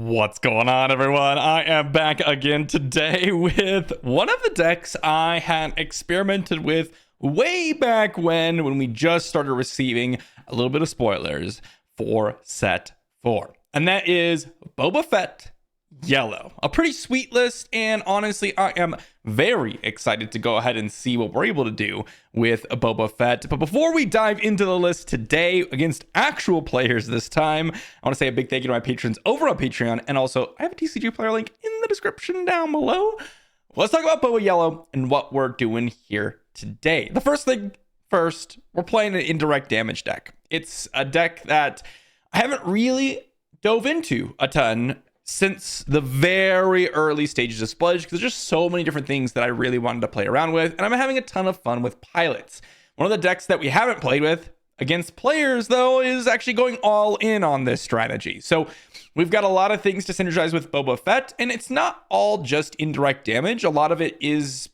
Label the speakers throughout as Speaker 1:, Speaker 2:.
Speaker 1: What's going on, everyone? I am back again today with one of the decks I had experimented with way back when we just started receiving a little bit of spoilers for set 4. And that is Boba Fett Yellow. A pretty sweet list, and honestly, I am very excited to go ahead and see what we're able to do with Boba Fett. But before we dive into the list today against actual players this time, I want to say a big thank you to my patrons over on Patreon, and also I have a TCG player link in the description down below. Let's talk about Boba Yellow and what we're doing here today. The first thing first, we're playing an indirect damage deck. It's a deck that I haven't really dove into a ton since the very early stages of Spludge, because there's just so many different things that I really wanted to play around with, and I'm having a ton of fun with pilots. One of the decks that we haven't played with against players, though, is actually going all in on this strategy. So we've got a lot of things to synergize with Boba Fett, and it's not all just indirect damage. A lot of it is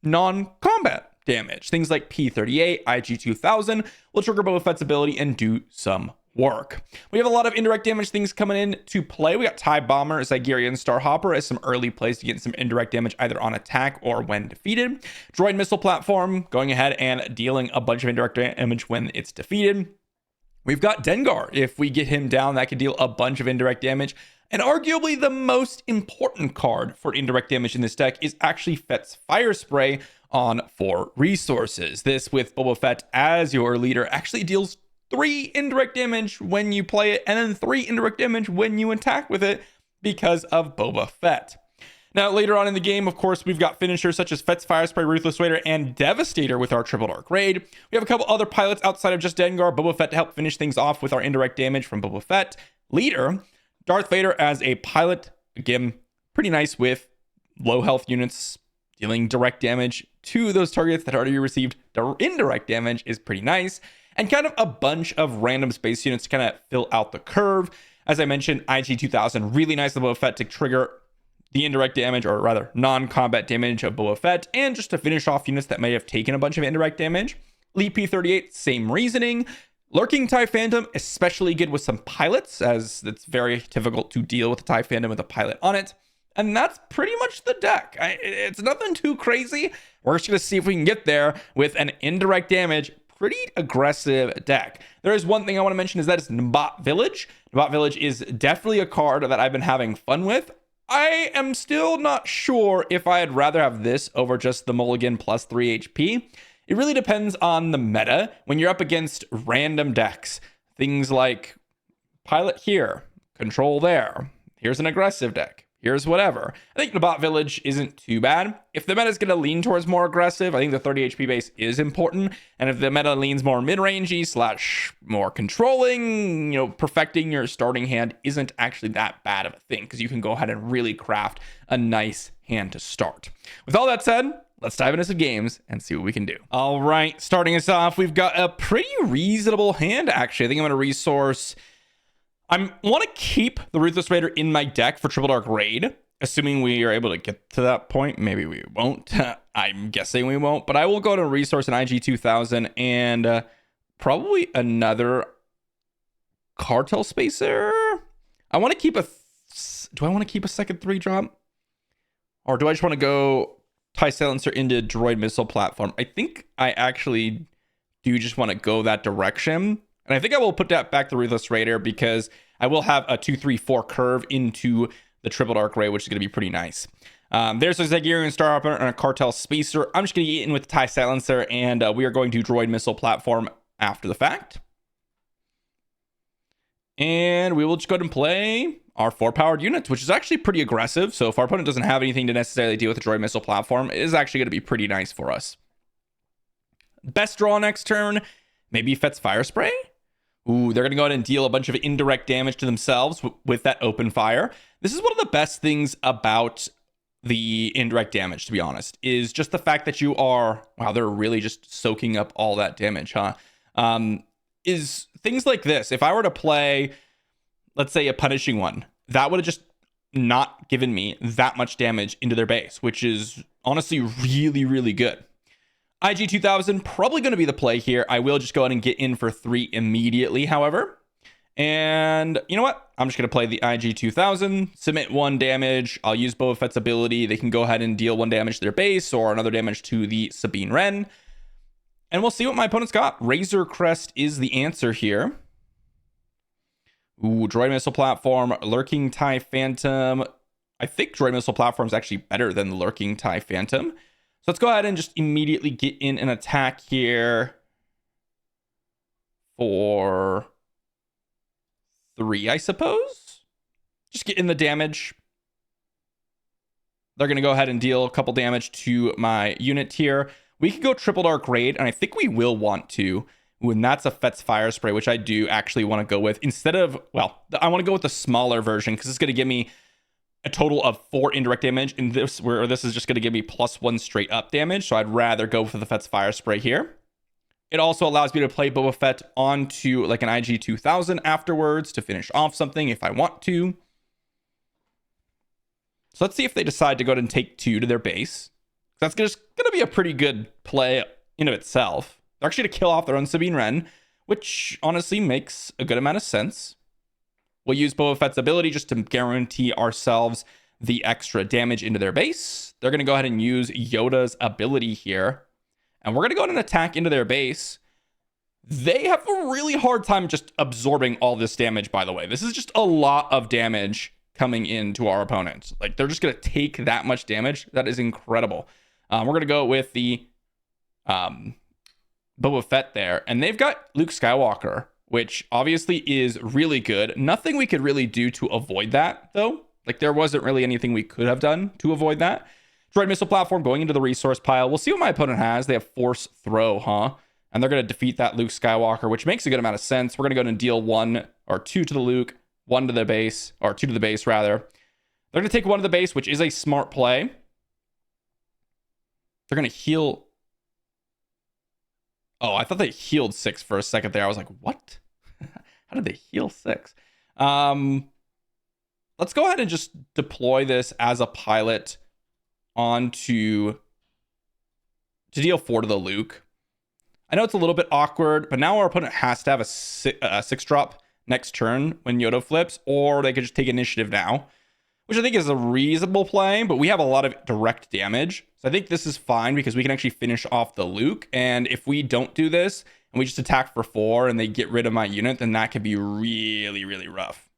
Speaker 1: non-combat damage. Things like P38, IG-2000 will trigger Boba Fett's ability and do some work. We have a lot of indirect damage things coming in to play. We got TIE Bomber, Zygerian Starhopper as some early plays to get some indirect damage either on attack or when defeated. Droid Missile Platform going ahead and dealing a bunch of indirect damage when it's defeated. We've got Dengar. If we get him down, that could deal a bunch of indirect damage. And arguably the most important card for indirect damage in this deck is actually Fett's Fire Spray on 4 resources. This, with Boba Fett as your leader, actually deals 3 indirect damage when you play it, and then 3 indirect damage when you attack with it because of Boba Fett. Now, later on in the game, of course, we've got finishers such as Fett's Fire Spray, Ruthless Raider, and Devastator with our Triple Dark Raid. We have a couple other pilots outside of just Dengar, Boba Fett to help finish things off with our indirect damage from Boba Fett. Leader, Darth Vader as a pilot. Again, pretty nice with low health units. Dealing direct damage to those targets that already received indirect damage is pretty nice. And kind of a bunch of random space units to kind of fill out the curve. As I mentioned, IG-2000, really nice of Boba Fett to trigger the indirect damage, or rather non-combat damage of Boba Fett, and just to finish off units that may have taken a bunch of indirect damage. Lee P38, same reasoning. Lurking TIE Phantom, especially good with some pilots, as it's very difficult to deal with the TIE Phantom with a pilot on it. And that's pretty much the deck. It's nothing too crazy. We're just going to see if we can get there with an indirect damage pretty aggressive deck. There is one thing I want to mention, is that it's Nabat Village. Nabat Village is definitely a card that I've been having fun with. I am still not sure if I'd rather have this over just the Mulligan plus 3 HP. It really depends on the meta. When you're up against random decks, things like Pilot here, Control there, here's an aggressive deck, here's whatever. I think Nabat Village isn't too bad. If the meta is going to lean towards more aggressive, I think the 30 HP base is important. And if the meta leans more mid-rangey / more controlling, perfecting your starting hand isn't actually that bad of a thing, because you can go ahead and really craft a nice hand to start. With all that said, let's dive into some games and see what we can do. All right, starting us off, we've got a pretty reasonable hand, actually. I think I'm going to resource. I want to keep the Ruthless Raider in my deck for Triple Dark Raid, assuming we are able to get to that point. Maybe we won't. I'm guessing we won't, but I will go to resource an IG-2000 and probably another Cartel Spacer. I want to keep do I want to keep a second 3-drop? Or do I just want to go TIE Silencer into Droid Missile Platform? I think I actually do just want to go that direction. And I think I will put that back to Ruthless Raider, because I will have a 2-3-4 curve into the Triple Dark Raid, which is going to be pretty nice. There's a Zygerian Starhopper and a Cartel Spacer. I'm just going to get in with the TIE Silencer, and we are going to Droid Missile Platform after the fact. And we will just go ahead and play our 4 powered units, which is actually pretty aggressive. So if our opponent doesn't have anything to necessarily deal with the Droid Missile Platform, it is actually going to be pretty nice for us. Best draw next turn, maybe Fett's Fire Spray. Ooh, they're going to go ahead and deal a bunch of indirect damage to themselves with that open fire. This is one of the best things about the indirect damage, to be honest, is just the fact that you are, wow, they're really just soaking up all that damage, huh? Is things like this. If I were to play, let's say, a Punishing One, that would have just not given me that much damage into their base, which is honestly really, really good. IG-2000, probably going to be the play here. I will just go ahead and get in for 3 immediately, however. And you know what? I'm just going to play the IG 2000, submit 1 damage. I'll use Boba Fett's ability. They can go ahead and deal 1 damage to their base or another damage to the Sabine Wren. And we'll see what my opponent's got. Razor Crest is the answer here. Ooh, Droid Missile Platform, Lurking TIE Phantom. I think Droid Missile Platform is actually better than the Lurking TIE Phantom. So let's go ahead and just immediately get in an attack here for 3, I suppose. Just get in the damage. They're going to go ahead and deal a couple damage to my unit here. We can go Triple Dark Raid, and I think we will want to. When that's a Fett's Fire Spray, which I do actually want to go with. Instead of, well, I want to go with the smaller version because it's going to give me a total of 4 indirect damage. And this, where this is just going to give me +1 straight up damage. So I'd rather go for the Fett's Fire Spray here. It also allows me to play Boba Fett onto like an IG 2000 afterwards to finish off something if I want to. So let's see if they decide to go ahead and take 2 to their base. That's just going to be a pretty good play in of itself. They're actually to kill off their own Sabine Wren, which honestly makes a good amount of sense. We'll use Boba Fett's ability just to guarantee ourselves the extra damage into their base. They're going to go ahead and use Yoda's ability here. And we're going to go ahead and attack into their base. They have a really hard time just absorbing all this damage, by the way. This is just a lot of damage coming into our opponent. Like, they're just going to take that much damage. That is incredible. We're going to go with the Boba Fett there. And they've got Luke Skywalker, which obviously is really good. Nothing we could really do to avoid that, though. Like, there wasn't really anything we could have done to avoid that. Droid Missile Platform going into the resource pile. We'll see what my opponent has. They have Force Throw, huh? And they're going to defeat that Luke Skywalker, which makes a good amount of sense. We're going to go ahead and deal 1 or 2 to the Luke, 1 to the base, or 2 to the base, rather. They're going to take 1 to the base, which is a smart play. They're going to heal. Oh, I thought they healed 6 for a second there. I was like, what? How did they heal 6? Let's go ahead and just deploy this as a pilot onto to deal 4 to the Luke. I know it's a little bit awkward, but now our opponent has to have a 6 drop next turn when Yoda flips, or they could just take initiative now, which I think is a reasonable play, but we have a lot of direct damage. So I think this is fine because we can actually finish off the Luke. And if we don't do this and we just attack for 4 and they get rid of my unit, then that could be really, really rough.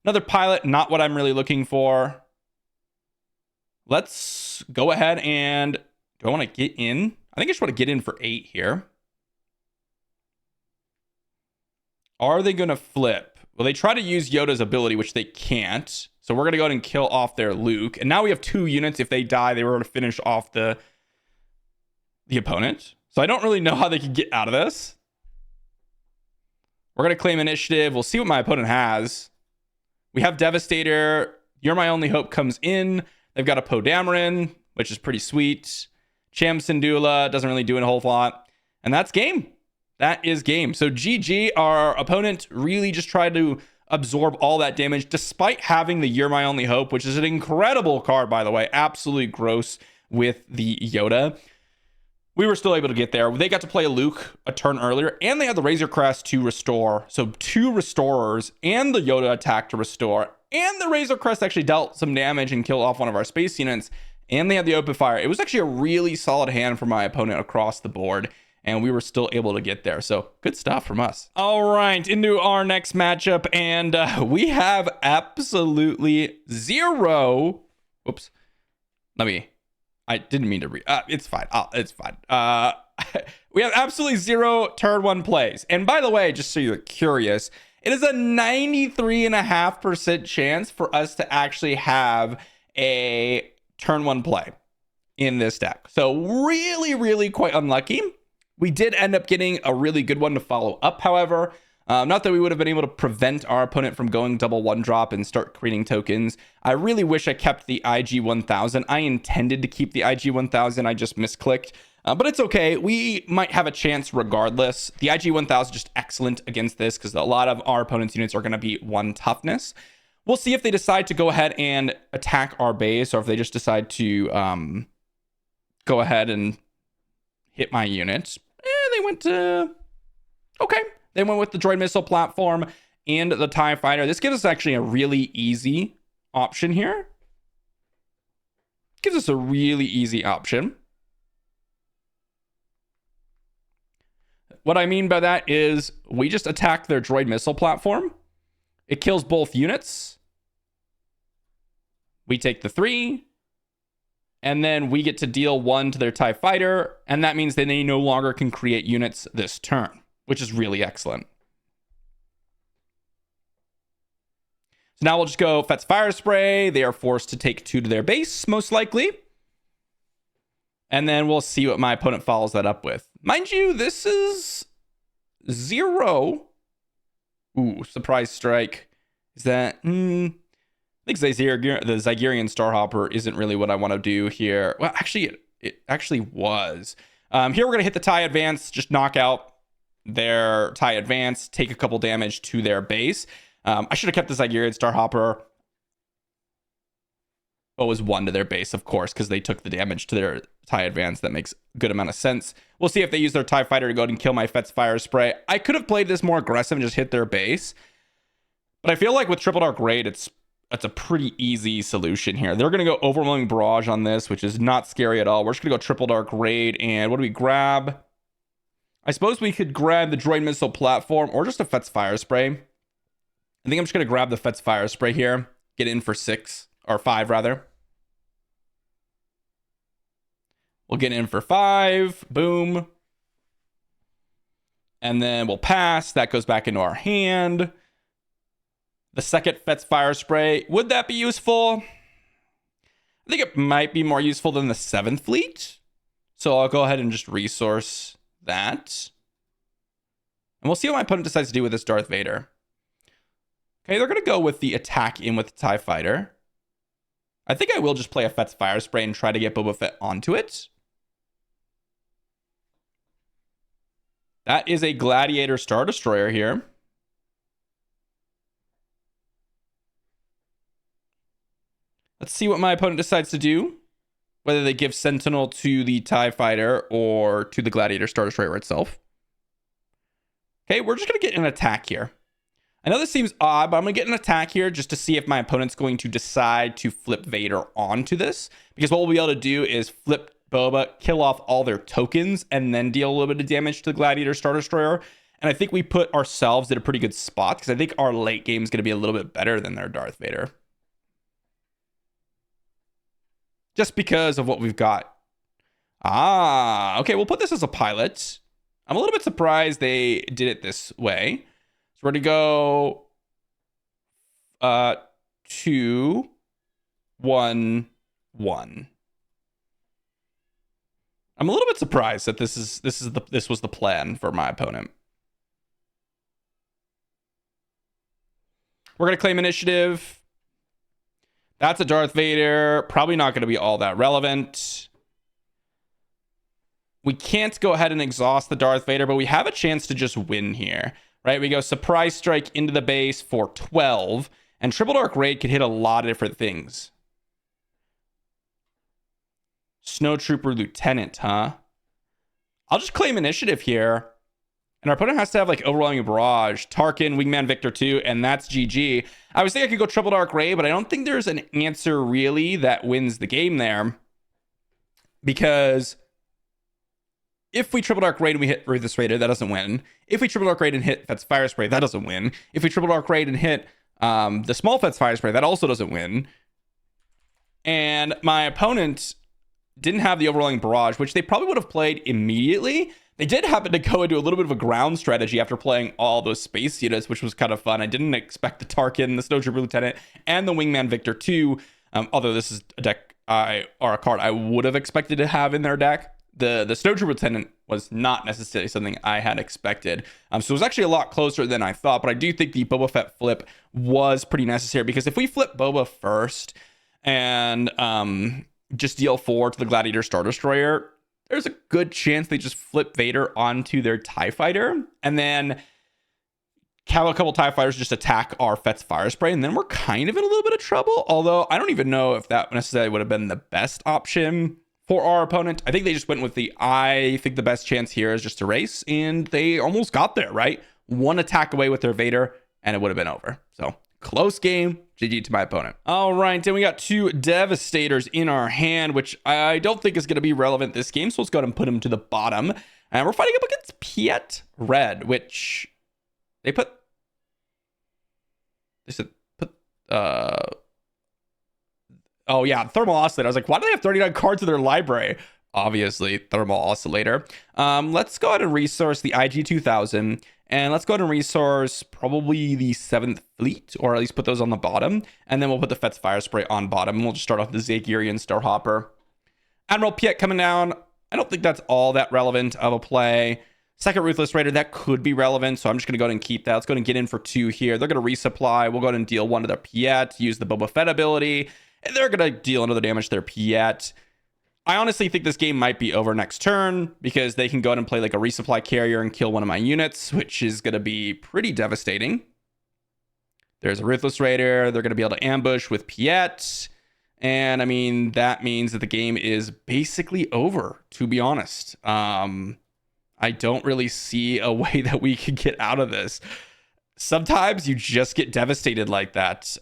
Speaker 1: Another pilot, not what I'm really looking for. Let's go ahead and, do I want to get in? I think I just want to get in for 8 here. Are they going to flip? Well, they try to use Yoda's ability, which they can't. So we're going to go ahead and kill off their Luke. And now we have 2 units. If they die, they were going to finish off the opponent. So I don't really know how they can get out of this. We're going to claim initiative. We'll see what my opponent has. We have Devastator. You're My Only Hope comes in. They've got a Poe Dameron, which is pretty sweet. Cham Syndulla doesn't really do a whole lot. And that's game. That is game. So GG, our opponent really just tried to absorb all that damage despite having the You're My Only Hope, which is an incredible card, by the way. Absolutely gross with the Yoda. We were still able to get there. They got to play a Luke a turn earlier, and they had the Razor Crest to restore. So 2 restorers and the Yoda attack to restore. And the Razor Crest actually dealt some damage and killed off one of our space units. And they had the open fire. It was actually a really solid hand for my opponent across the board. And we were still able to get there. So good stuff from us. All right, into our next matchup. And we have absolutely 0. Whoops. I didn't mean to read. It's fine. It's fine. We have absolutely 0 turn 1 plays. And by the way, just so you're curious, it is a 93.5% chance for us to actually have a turn 1 play in this deck. So really, really quite unlucky. We did end up getting a really good one to follow up, however. Not that we would have been able to prevent our opponent from going double 1-drop and start creating tokens. I really wish I kept the IG 1000. I intended to keep the IG 1000. I just misclicked. But it's okay. We might have a chance regardless. The IG 1000 is just excellent against this because a lot of our opponent's units are going to be 1 toughness. We'll see if they decide to go ahead and attack our base or if they just decide to go ahead and hit my unit. They went to... Okay. They went with the droid missile platform and the TIE fighter. This gives us actually a really easy option here. Gives us a really easy option. What I mean by that is we just attack their droid missile platform. It kills both units. We take the 3. And then we get to deal 1 to their TIE fighter. And that means that they no longer can create units this turn, which is really excellent. So now we'll just go Fet's Fire Spray. They are forced to take 2 to their base, most likely. And then we'll see what my opponent follows that up with. Mind you, this is 0. Ooh, Surprise Strike. Is that... I think the Zygerian Starhopper isn't really what I want to do here. Well, actually, it actually was. Here we're going to hit the TIE Advance, just knock out their TIE Advance, take a couple damage to their base. I should have kept the Zygerian Starhopper. Oh, it was 1 to their base, of course, because they took the damage to their TIE Advance. That makes a good amount of sense. We'll see if they use their TIE Fighter to go ahead and kill my Fet's Fire Spray. I could have played this more aggressive and just hit their base. But I feel like with Triple Dark Raid, it's a pretty easy solution here. They're going to go Overwhelming Barrage on this, which is not scary at all. We're just going to go Triple Dark Raid. And what do we grab? I suppose we could grab the Droid Missile Platform or just a Fet's Fire Spray. I think I'm just going to grab the Fet's Fire Spray here. Get in for 6. Or 5, rather. We'll get in for 5. Boom. And then we'll pass. That goes back into our hand. The second Fet's Fire Spray. Would that be useful? I think it might be more useful than the 7th Fleet. So I'll go ahead and just resource that. And we'll see what my opponent decides to do with this Darth Vader. Okay, they're going to go with the attack in with the TIE Fighter. I think I will just play a Fet's Fire Spray and try to get Boba Fett onto it. That is a Gladiator Star Destroyer here. Let's see what my opponent decides to do. Whether they give Sentinel to the TIE Fighter or to the Gladiator Star Destroyer itself. Okay, we're just going to get an attack here. I know this seems odd, but I'm going to get an attack here just to see if my opponent's going to decide to flip Vader onto this. Because what we'll be able to do is flip Boba, kill off all their tokens, and then deal a little bit of damage to the Gladiator Star Destroyer. And I think we put ourselves in a pretty good spot because I think our late game is going to be a little bit better than their Darth Vader. Just because of what we've got. Okay, we'll put this as a pilot. I'm a little bit surprised they did it this way. So we're going to go 2, 1, 1. I'm a little bit surprised that this was the plan for my opponent. We're going to claim initiative. That's a Darth Vader. Probably not going to be all that relevant. We can't go ahead and exhaust the Darth Vader, but we have a chance to just win here. Right? We go Surprise Strike into the base for 12. And Triple Dark Raid could hit a lot of different things. Snowtrooper Lieutenant, huh? I'll just claim initiative here. And our opponent has to have like Overwhelming Barrage, Tarkin, Wingman Victor 2, and that's GG. I was thinking I could go Triple Dark Raid, but I don't think there's an answer really that wins the game there. Because if we Triple Dark Raid and we hit Ruthless Raider, that doesn't win. If we Triple Dark Raid and hit Fet's Fire Spray, that doesn't win. If we Triple Dark Raid and hit the small Fet's Fire Spray, that also doesn't win. And my opponent didn't have the Overwhelming Barrage, which they probably would have played immediately. They did happen to go into a little bit of a ground strategy after playing all those space units, which was kind of fun. I didn't expect the Tarkin, the Snowtrooper Lieutenant, and the Wingman Victor 2. Although this is a deck or a card I would have expected to have in their deck. The Snowtrooper Lieutenant was not necessarily something I had expected. So it was actually a lot closer than I thought. But I do think the Boba Fett flip was pretty necessary. Because if we flip Boba first and just deal 4 to the Gladiator Star Destroyer, there's a good chance they just flip Vader onto their TIE Fighter. And then have a couple TIE Fighters just attack our Fet's Fire Spray. And then we're kind of in a little bit of trouble. Although I don't even know if that necessarily would have been the best option for our opponent. I think they just went with I think the best chance here is just to race. And they almost got there, right? one attack away with their Vader, and it would have been over. So close game. GG to my opponent. All right, and we got 2 Devastators in our hand, which I don't think is going to be relevant this game. So let's go ahead and put him to the bottom. And we're fighting up against Piet Red, which they said put oh yeah, Thermal Oscillator. I was like, why do they have 39 cards in their library? Obviously, Thermal Oscillator. Let's go ahead and resource the IG-2000. And let's go ahead and resource probably the 7th Fleet, or at least put those on the bottom. And then we'll put the Fet's Fire Spray on bottom. And we'll just start off the Zagirian Starhopper. Admiral Piet coming down. I don't think that's all that relevant of a play. Second Ruthless Raider, that could be relevant. So I'm just going to go ahead and keep that. Let's go ahead and get in for 2 here. They're going to resupply. We'll go ahead and deal 1 to their Piet. Use the Boba Fett ability. And they're going to deal another damage to their Piet. I honestly think this game might be over next turn because they can go ahead and play like a resupply carrier and kill one of my units, which is going to be pretty devastating. There's a Ruthless Raider. They're going to be able to ambush with Piet. And I mean, that means that the game is basically over, to be honest. I don't really see a way that we could get out of this. Sometimes you just get devastated like that.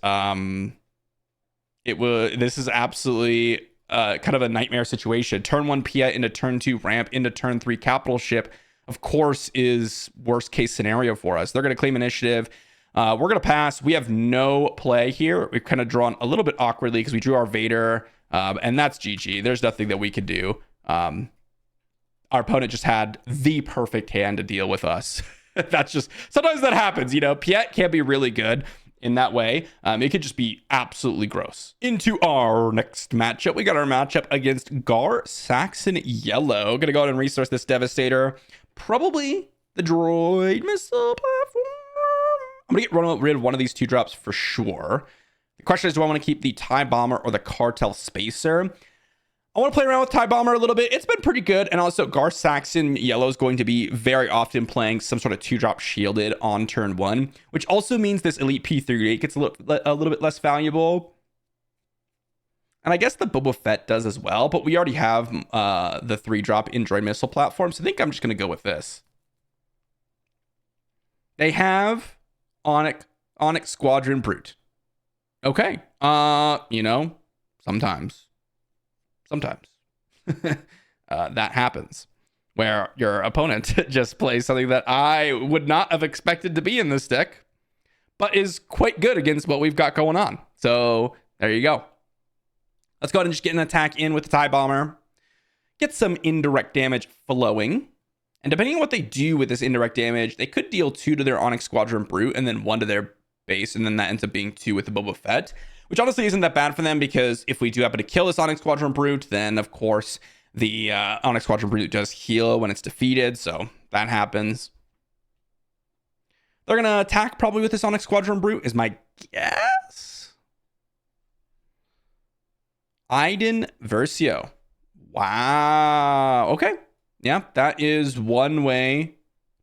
Speaker 1: This is absolutely kind of a nightmare situation. Turn 1 Piet into turn 2 ramp into turn 3 capital ship, of course, is worst case scenario for us. They're going to claim initiative. We're going to pass. We have no play here. We've kind of drawn a little bit awkwardly because we drew our Vader, and that's GG. There's nothing that we could do. Our opponent just had the perfect hand to deal with us. That's just, sometimes that happens, you know. Piet can be really good in that way. It could just be absolutely gross. Into our next matchup. We got our matchup against Gar Saxon Yellow. Gonna go ahead and resource this Devastator. Probably the droid missile platform. I'm gonna get rid of one of these 2 drops for sure. The question is, do I want to keep the TIE Bomber or the Cartel Spacer? I want to play around with TIE Bomber a little bit. It's been pretty good. And also, Gar Saxon Yellow is going to be very often playing some sort of 2-drop shielded on turn 1, which also means this Elite P38 gets a little bit less valuable. And I guess the Boba Fett does as well, but we already have the 3-drop Droid Missile platform, so I think I'm just going to go with this. They have Onyx Squadron Brute. Okay. You know, sometimes that happens where your opponent just plays something that I would not have expected to be in this deck, but is quite good against what we've got going on. So there you go. Let's go ahead and just get an attack in with the TIE Bomber, get some indirect damage flowing. And depending on what they do with this indirect damage, they could deal 2 to their Onyx Squadron Brute and then 1 to their base. And then that ends up being 2 with the Boba Fett, which honestly isn't that bad for them, because if we do happen to kill this Onyx Squadron Brute, then of course the Onyx Squadron Brute does heal when it's defeated. So that happens. They're going to attack probably with this Onyx Squadron Brute is my guess. Iden Versio. Wow. Okay. Yeah, that is one way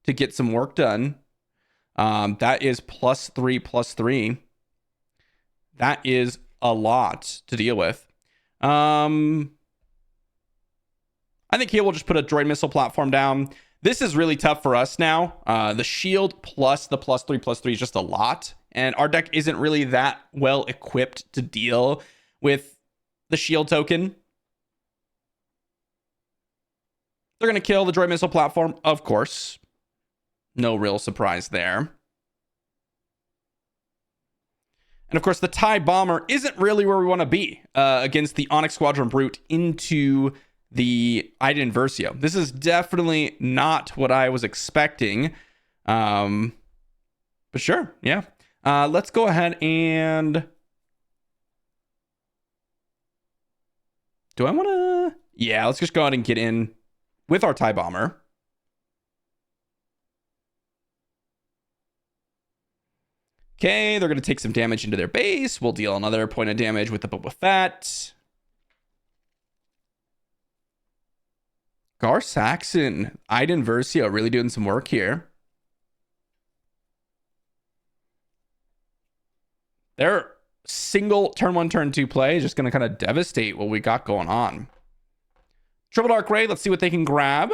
Speaker 1: to get some work done. That is +3/+3. That is a lot to deal with. I think here we'll just put a droid missile platform down. This is really tough for us now. The shield plus the +3/+3 is just a lot. And our deck isn't really that well equipped to deal with the shield token. They're going to kill the droid missile platform, of course. No real surprise there. And of course, the TIE Bomber isn't really where we want to be against the Onyx Squadron Brute into the Iden Versio. This is definitely not what I was expecting. But sure, yeah. Let's go ahead and... Do I want to... Yeah, let's just go ahead and get in with our TIE Bomber. Okay, they're going to take some damage into their base. We'll deal another point of damage with the Boba Fett. Gar Saxon, Iden Versio really doing some work here. Their single turn 1, turn 2 play is just going to kind of devastate what we got going on. Triple Dark Ray, let's see what they can grab.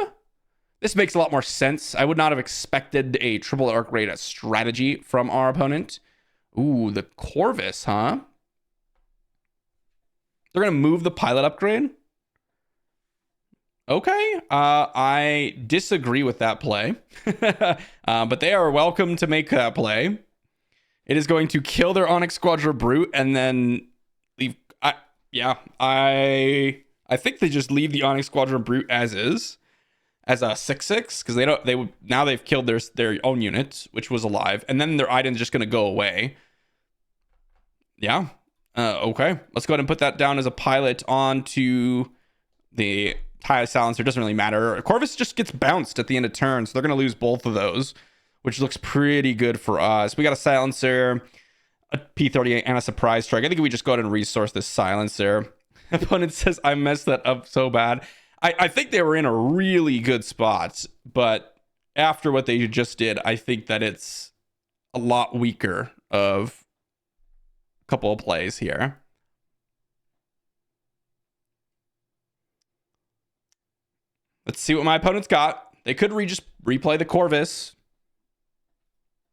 Speaker 1: This makes a lot more sense. I would not have expected a triple arc raid strategy from our opponent. Ooh, the Corvus, huh? They're going to move the pilot upgrade. Okay, I disagree with that play. But they are welcome to make that play. It is going to kill their Onyx Squadron Brute and then leave. I think they just leave the Onyx Squadron Brute as is, as a 6/6, because now they've killed their own unit, which was alive, and then their item's just gonna go away. Yeah. Okay. Let's go ahead and put that down as a pilot onto the TIE Silencer. Doesn't really matter. Corvus just gets bounced at the end of turn, so they're gonna lose both of those, which looks pretty good for us. We got a Silencer, a P-38, and a Surprise Strike. I think we just go ahead and resource this Silencer. Opponent says, I messed that up so bad. I think they were in a really good spot, but after what they just did, I think that it's a lot weaker of a couple of plays here. Let's see what my opponent's got. They could just replay the Corvus.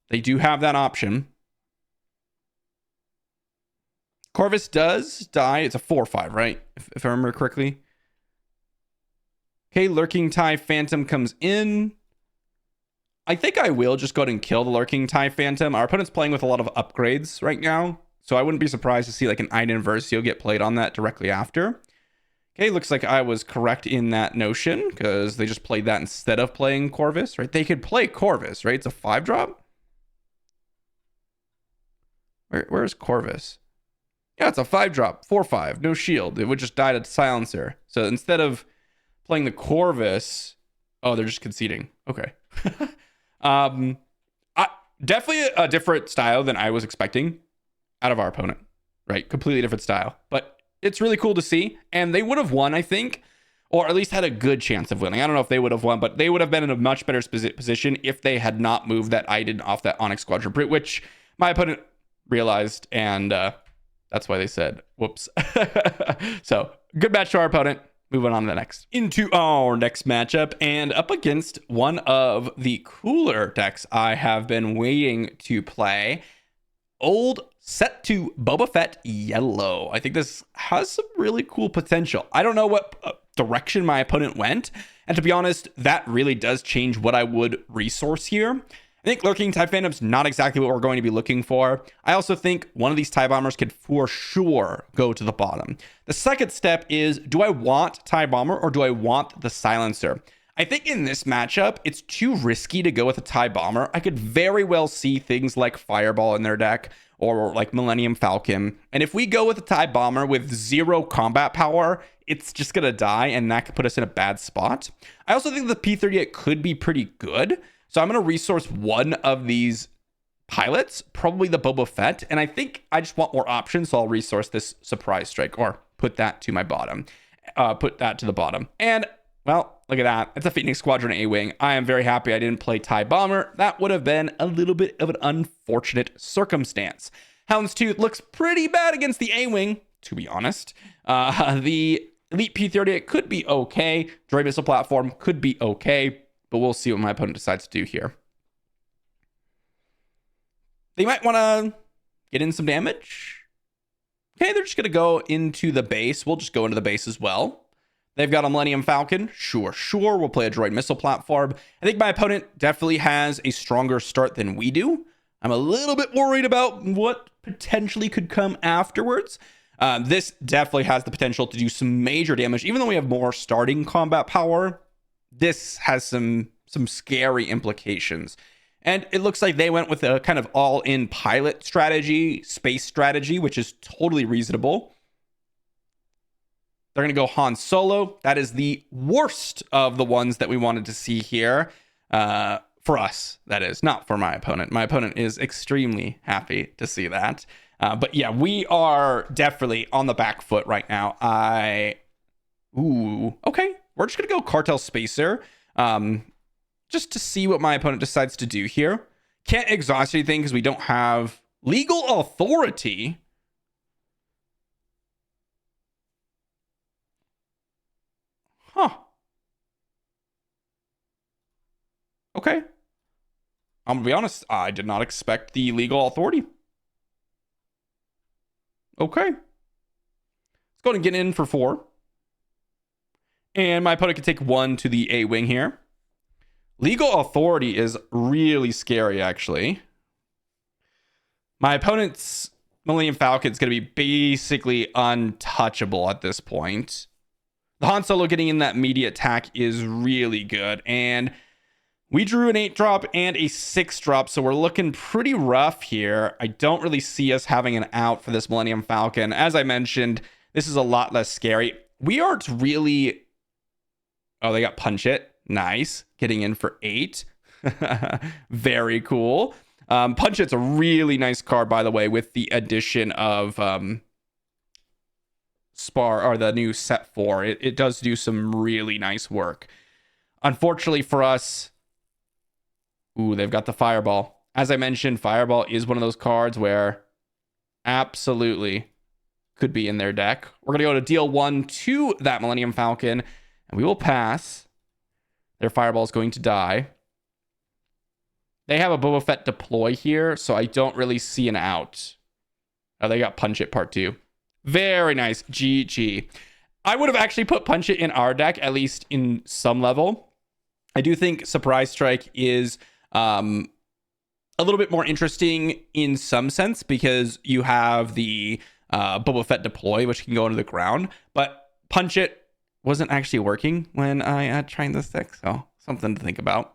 Speaker 1: They do have that option. Corvus does die. It's a 4/5, right? If I remember correctly. Okay, Lurking TIE Phantom comes in. I think I will just go ahead and kill the Lurking TIE Phantom. Our opponent's playing with a lot of upgrades right now, so I wouldn't be surprised to see like an Iden Versio get played on that directly after. Okay, looks like I was correct in that notion, because they just played that instead of playing Corvus, right? They could play Corvus, right? It's a 5-drop. Where's Corvus? Yeah, it's a 5-drop, 4/5, no shield. It would just die to Silencer. So instead of playing the Corvus, oh, they're just conceding. Okay. Definitely a different style than I was expecting out of our opponent, right? Completely different style, but it's really cool to see. And they would have won, I think, or at least had a good chance of winning. I don't know if they would have won, but they would have been in a much better position if they had not moved that Iden off that Onyx Squadron Brute, which my opponent realized, and that's why they said, whoops. So good match to our opponent. Moving on to the next. Into our next matchup, and up against one of the cooler decks I have been waiting to play. Old set to Boba Fett Yellow. I think this has some really cool potential. I don't know what direction my opponent went, and to be honest, that really does change what I would resource here. I think Lurking TIE Phantom's not exactly what we're going to be looking for. I also think one of these TIE Bombers could for sure go to the bottom. The second step is, do I want TIE Bomber or do I want the Silencer? I think in this matchup, it's too risky to go with a TIE Bomber. I could very well see things like Fireball in their deck or like Millennium Falcon. And if we go with a TIE Bomber with 0 combat power, it's just going to die, and that could put us in a bad spot. I also think the P-38 could be pretty good. So I'm going to resource one of these pilots, probably the Boba Fett. And I think I just want more options, so I'll resource this Surprise Strike, or put that to my bottom. Put that to the bottom. And, well, look at that. It's a Phoenix Squadron A-Wing. I am very happy I didn't play TIE Bomber. That would have been a little bit of an unfortunate circumstance. Houndstooth looks pretty bad against the A-Wing, to be honest. The Elite P-38 could be okay. Droid Missile Platform could be okay. But we'll see what my opponent decides to do here. They might want to get in some damage. Okay, they're just going to go into the base. We'll just go into the base as well. They've got a Millennium Falcon. Sure. We'll play a Droid Missile Platform. I think my opponent definitely has a stronger start than we do. I'm a little bit worried about what potentially could come afterwards. This definitely has the potential to do some major damage. Even though we have more starting combat power, this has some scary implications. And it looks like they went with a kind of all-in pilot strategy, space strategy, which is totally reasonable. They're going to go Han Solo. That is the worst of the ones that we wanted to see here. For us, that is. Not for my opponent. My opponent is extremely happy to see that. But yeah, we are definitely on the back foot right now. Okay. We're just going to go Cartel Spacer. Just to see what my opponent decides to do here. Can't exhaust anything because we don't have legal authority. Huh. Okay. I'm gonna be honest, I did not expect the legal authority. Okay. Let's go ahead and get in for 4. And my opponent can take 1 to the A wing here. Legal authority is really scary, actually. My opponent's Millennium Falcon is going to be basically untouchable at this point. The Han Solo getting in that media attack is really good. And we drew an 8-drop and a 6-drop, so we're looking pretty rough here. I don't really see us having an out for this Millennium Falcon. As I mentioned, this is a lot less scary. We aren't really... Oh, they got Punch It. Nice. Getting in for 8. Very cool. Punch It's a really nice card, by the way, with the addition of Spar, or the new set 4. It does do some really nice work. Unfortunately for us... Ooh, they've got the Fireball. As I mentioned, Fireball is one of those cards where absolutely could be in their deck. We're going to go to deal 1 to that Millennium Falcon, and we will pass. Their Fireball is going to die. They have a Boba Fett deploy here, so I don't really see an out. Oh, they got Punch It Part 2. Very nice. GG. I would have actually put Punch It in our deck, at least in some level. I do think Surprise Strike is... a little bit more interesting in some sense because you have the Boba Fett deploy, which can go into the ground, but Punch It wasn't actually working when I tried this deck, so something to think about.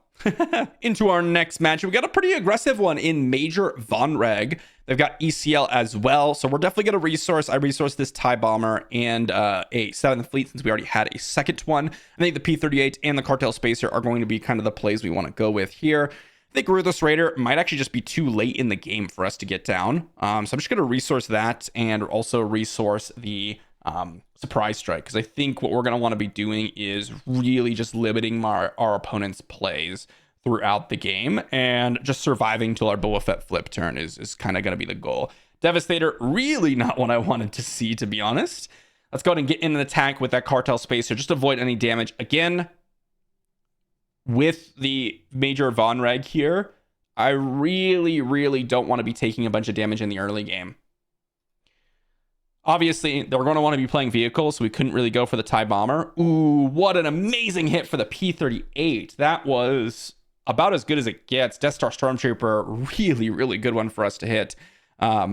Speaker 1: Into our next match, we got a pretty aggressive one in Major Von Reg. They've got ECL as well, so we're definitely going to resource. I resourced this TIE Bomber and a 7th Fleet since we already had a second one. I think the P-38 and the Cartel Spacer are going to be kind of the plays we want to go with here. I think Ruthless Raider might actually just be too late in the game for us to get down. So I'm just going to resource that and also resource the Surprise Strike, because I think what we're going to want to be doing is really just limiting our opponent's plays throughout the game and just surviving till our Boba Fett flip turn is kind of going to be the goal. Devastator, really not what I wanted to see, to be honest. Let's go ahead and get in an attack with that Cartel Spacer. Just avoid any damage. Again, with the Major Von Reg here, I really don't want to be taking a bunch of damage in the early game. Obviously, they're going to want to be playing vehicles, so we couldn't really go for the TIE Bomber. Ooh, what an amazing hit for the P-38. That was about as good as it gets. Death Star Stormtrooper, really good one for us to hit. I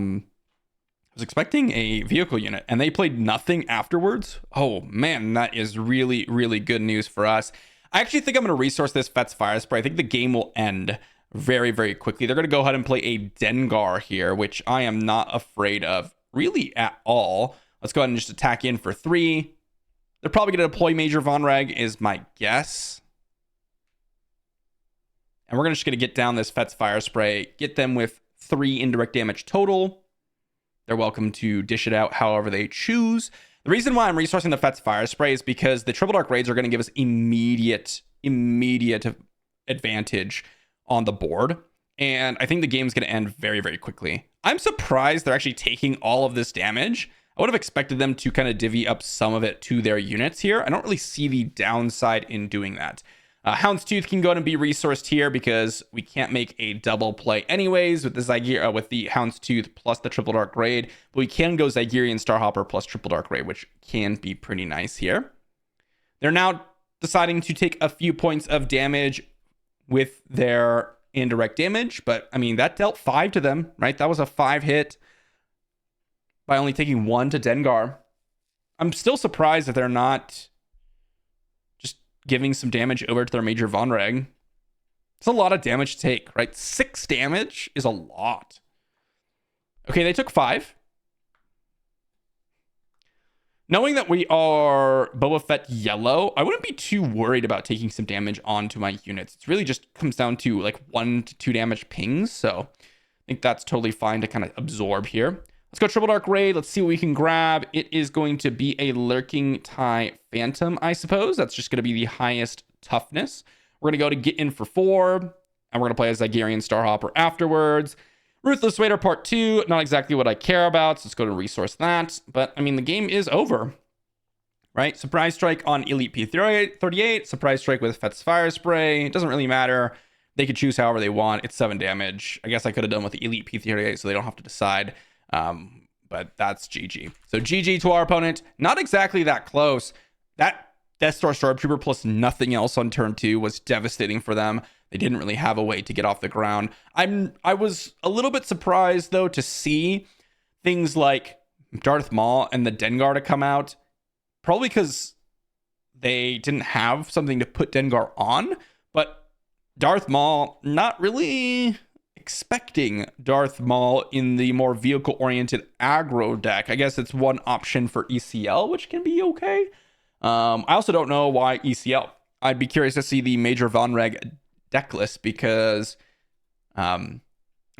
Speaker 1: was expecting a vehicle unit, and they played nothing afterwards. Oh, man, that is really good news for us. I actually think I'm going to resource this Fett's Fire Spray. I think the game will end very quickly. They're going to go ahead and play a Dengar here, which I am not afraid of really at all. Let's go ahead and just attack in for 3. They're probably going to deploy Major Von Reg is my guess. And we're just going to get down this Fett's Fire Spray, get them with 3 indirect damage total. They're welcome to dish it out however they choose. The reason why I'm resourcing the Fett's Fire Spray is because the Triple Dark Raids are going to give us immediate advantage on the board. And I think the game's going to end very quickly. I'm surprised they're actually taking all of this damage. I would have expected them to kind of divvy up some of it to their units here. I don't really see the downside in doing that. Houndstooth can go ahead and be resourced here because we can't make a double play anyways with the with the Houndstooth plus the Triple Dark Raid, but we can go Zygerian Starhopper plus Triple Dark Raid, which can be pretty nice here. They're now deciding to take a few points of damage with their indirect damage, but I mean that dealt 5 to them, right? That was a 5 hit by only taking 1 to Dengar. I'm still surprised that they're not giving some damage over to their Major Von Reg. It's a lot of damage to take, right? 6 damage is a lot. Okay, they took 5. Knowing that we are Boba Fett yellow, I wouldn't be too worried about taking some damage onto my units. It really just comes down to like 1 to 2 damage pings, so I think that's totally fine to kind of absorb here. Let's go Triple Dark Raid. Let's see what we can grab. It is going to be a Lurking TIE Phantom, I suppose. That's just going to be the highest toughness. We're going to go to get in for 4, and we're going to play a Zygerian Starhopper afterwards. Ruthless Raider Part 2, not exactly what I care about, so let's go to resource that. But, I mean, the game is over, right? Surprise Strike on Elite P-38, Surprise Strike with Fett's Fire Spray. It doesn't really matter. They could choose however they want. It's 7 damage. I guess I could have done with the Elite P38 so they don't have to decide. But that's GG. So GG to our opponent. Not exactly that close. That Death Star Stormtrooper plus nothing else on turn 2 was devastating for them. They didn't really have a way to get off the ground. I was a little bit surprised, though, to see things like Darth Maul and the Dengar to come out. Probably because they didn't have something to put Dengar on. But Darth Maul, not really expecting Darth Maul in the more vehicle-oriented aggro deck. I guess it's one option for ECL, which can be okay. I also don't know why ECL. I'd be curious to see the Major Von Reg deck list because I'm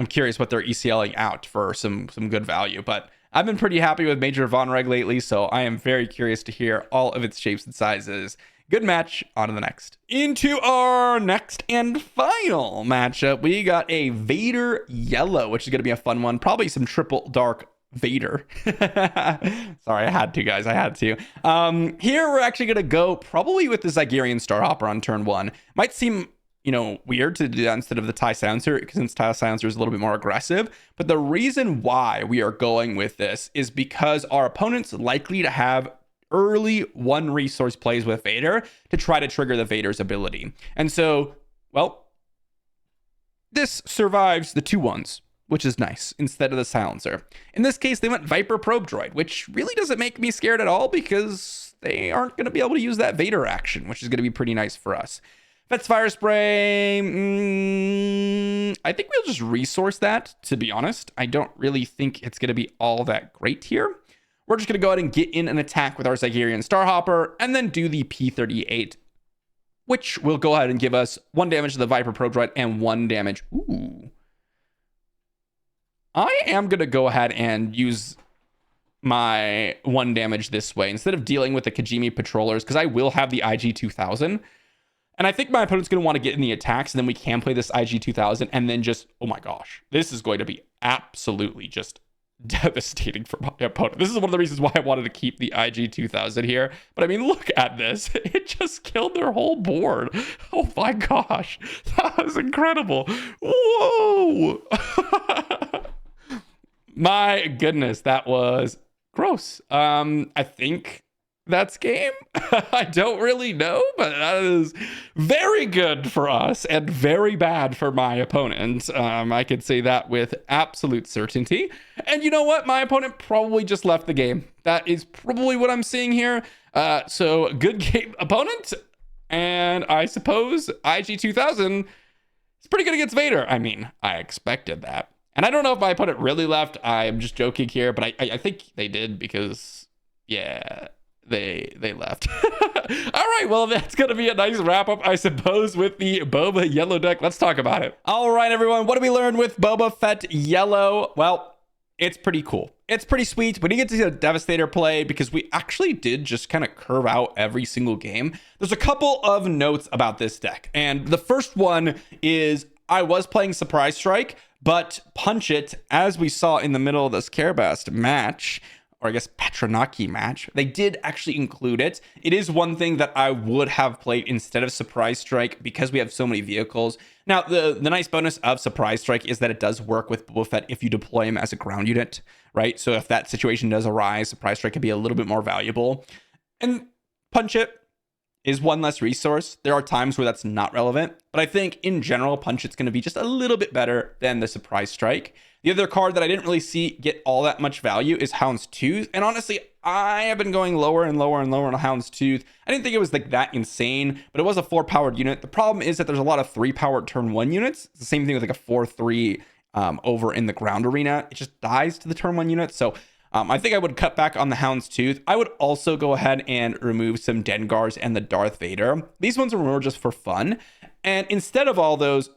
Speaker 1: curious what they're ECLing out for some good value. But I've been pretty happy with Major Von Reg lately, so I am very curious to hear all of its shapes and sizes. Good match. On to the next. Into our next and final matchup, we got a Vader Yellow, which is going to be a fun one. Probably some triple dark Vader. Sorry, I had to, guys. I had to. Here we're actually going to go probably with the Zygerian Starhopper on turn 1. Might seem, weird to do that instead of the TIE Silencer, since TIE Silencer is a little bit more aggressive. But the reason why we are going with this is because our opponent's likely to have early 1 resource plays with Vader to try to trigger the Vader's ability. And so, well, this survives the 2-1s, which is nice, instead of the Silencer. In this case, they went Viper Probe Droid, which really doesn't make me scared at all because they aren't going to be able to use that Vader action, which is going to be pretty nice for us. Fet's Fire Spray, I think we'll just resource that, to be honest. I don't really think it's going to be all that great here. We're just going to go ahead and get in an attack with our Zygerian Starhopper and then do the P38, which will go ahead and give us 1 damage to the Viper Probe Droid and 1 damage. Ooh. I am going to go ahead and use my 1 damage this way instead of dealing with the Kijimi Patrollers because I will have the IG-2000. And I think my opponent's going to want to get in the attacks, and then we can play this IG-2000 and then just, oh my gosh, this is going to be absolutely just devastating for my opponent. This is one of the reasons why I wanted to keep the IG-2000 here. But I mean, look at this. It just killed their whole board. Oh my gosh. That was incredible. Whoa. My goodness, that was gross. I think that's game. I don't really know, but that is very good for us and very bad for my opponent. I could say that with absolute certainty. And you know what? My opponent probably just left the game. That is probably what I'm seeing here. So good game, opponent. And I suppose IG-2000 is pretty good against Vader. I mean, I expected that. And I don't know if my opponent really left. I'm just joking here, but I think they did because, yeah, they left. All right, well, that's going to be a nice wrap up, I suppose, with the Boba Yellow deck. Let's talk about it. All right, everyone, what did we learn with Boba Fett Yellow? Well, it's pretty cool. It's pretty sweet. We didn't get to see a Devastator play because we actually did just kind of curve out every single game. There's a couple of notes about this deck. And the first one is I was playing Surprise Strike, but Punch It, as we saw in the middle of this Carabast match, or I guess Patronaki match, they did actually include it. It is one thing that I would have played instead of Surprise Strike because we have so many vehicles. Now, the nice bonus of Surprise Strike is that it does work with Boba Fett if you deploy him as a ground unit, right? So if that situation does arise, Surprise Strike can be a little bit more valuable. And Punch It is one less resource. There are times where that's not relevant, but I think in general, Punch It's going to be just a little bit better than the Surprise Strike. The other card that I didn't really see get all that much value is Houndstooth. And honestly, I have been going lower and lower and lower on Houndstooth. I didn't think it was like that insane, but it was a 4-powered unit. The problem is that there's a lot of 3-powered turn 1 units. It's the same thing with like a 4-3 over in the ground arena. It just dies to the turn 1 unit. So I think I would cut back on the Houndstooth. I would also go ahead and remove some Dengars and the Darth Vader. These ones are more just for fun. And instead of all those,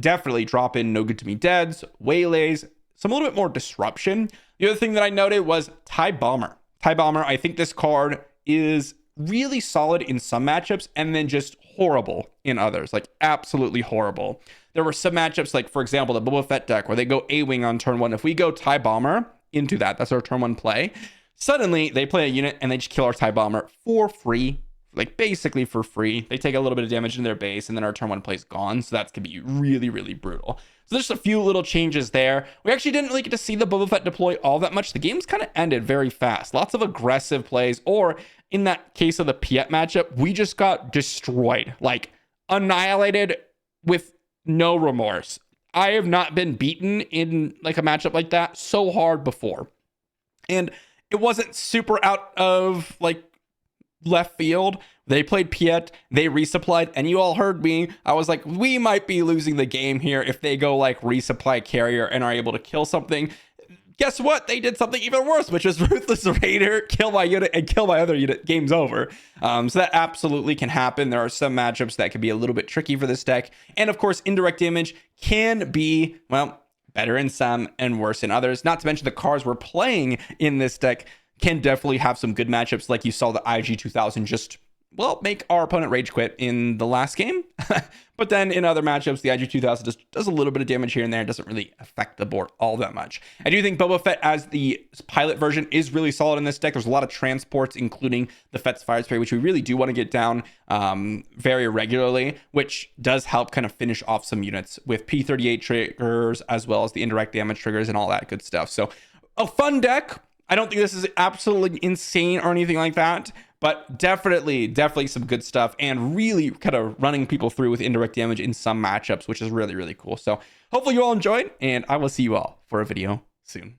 Speaker 1: definitely drop in No Good To Me Deads, Waylays, some a little bit more disruption. The other thing that I noted was TIE Bomber. TIE Bomber, I think this card is really solid in some matchups and then just horrible in others, like absolutely horrible. There were some matchups like, for example, the Boba Fett deck where they go A-Wing on turn 1. If we go TIE Bomber into that's our turn 1 play, suddenly they play a unit and they just kill our TIE Bomber for free like basically for free. They take a little bit of damage in their base, and then our turn 1 play's gone. So that's gonna be really, really brutal. So there's a few little changes there. We actually didn't really get to see the Boba Fett deploy all that much. The game's kind of ended very fast. Lots of aggressive plays, or in that case of the Piet matchup, we just got destroyed, like annihilated with no remorse. I have not been beaten in like a matchup like that so hard before. And it wasn't super out of like left field. They played Piet, they resupplied, and you all heard me. I was like, we might be losing the game here if they go like resupply carrier and are able to kill something. Guess what? They did something even worse, which was Ruthless Raider, kill my unit and kill my other unit. Game's over. So that absolutely can happen. There are some matchups that can be a little bit tricky for this deck. And of course, indirect damage can be, well, better in some and worse in others. Not to mention the cards we're playing in this deck can definitely have some good matchups, like you saw the IG 2000 just, well, make our opponent rage quit in the last game. But then in other matchups, the IG 2000 just does a little bit of damage here and there. It doesn't really affect the board all that much. I do think Boba Fett as the pilot version is really solid in this deck. There's a lot of transports, including the Fett's Fire Spray, which we really do want to get down very regularly, which does help kind of finish off some units with P38 triggers, as well as the indirect damage triggers and all that good stuff. So a fun deck. I don't think this is absolutely insane or anything like that, but definitely some good stuff, and really kind of running people through with indirect damage in some matchups, which is really, really cool. So hopefully you all enjoyed, and I will see you all for a video soon.